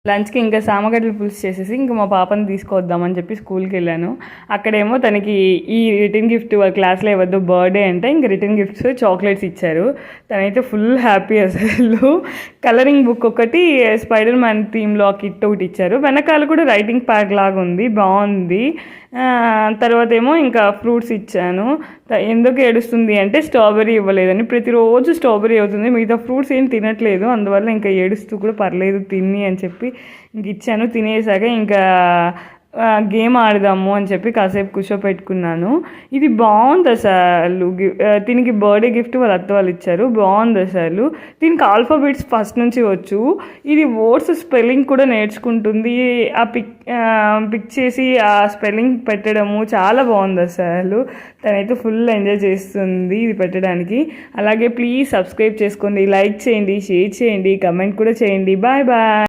లంచ్కి ఇంకా సామగడ్డలు పులుసు చేసేసి ఇంకా మా పాపని తీసుకొద్దామని చెప్పి స్కూల్కి వెళ్ళాను. అక్కడేమో తనకి ఈ రిటర్న్ గిఫ్ట్ వాళ్ళ క్లాస్లో ఇవ్వద్దు బర్త్డే అంటే ఇంకా రిటర్న్ గిఫ్ట్స్ చాక్లెట్స్ ఇచ్చారు. తనైతే ఫుల్ హ్యాపీ అసలు. కలరింగ్ బుక్ ఒకటి, స్పైడర్ మ్యాన్ థీమ్లో ఆ కిట్ ఒకటి ఇచ్చారు. వెనకాల కూడా రైటింగ్ ప్యాడ్ లాగా ఉంది, బాగుంది. తర్వాత ఏమో ఇంకా ఫ్రూట్స్ ఇచ్చాను. ఎందుకు ఏడుస్తుంది అంటే స్ట్రాబెర్రీ ఇవ్వలేదని. ప్రతిరోజు స్ట్రాబెర్రీ అవుతుంది, మిగతా ఫ్రూట్స్ ఏం తినట్లేదు. అందువల్ల ఇంకా ఏడుస్తూ కూడా పర్లేదు తిని అని చెప్పి ఇంక ఇచ్చాను. తినేసాక ఇంకా గేమ్ ఆడదాము అని చెప్పి కాసేపు కూర్చోపెట్టుకున్నాను. ఇది బాగుంది అసలు. దీనికి బర్త్డే గిఫ్ట్ వాళ్ళ అత్త వాళ్ళు ఇచ్చారు, బాగుంది అసలు. దీనికి ఆల్ఫాబెట్స్ ఫస్ట్ నుంచి వచ్చు. ఇది వర్డ్స్ స్పెల్లింగ్ కూడా నేర్చుకుంటుంది. ఆ పిక్ చేసి ఆ స్పెల్లింగ్ పెట్టడము చాలా బాగుంది అసలు. తనైతే ఫుల్ ఎంజాయ్ చేస్తుంది ఇది పెట్టడానికి. అలాగే ప్లీజ్ సబ్స్క్రైబ్ చేసుకోండి, లైక్ చేయండి, షేర్ చేయండి, కమెంట్ కూడా చేయండి. Bye bye.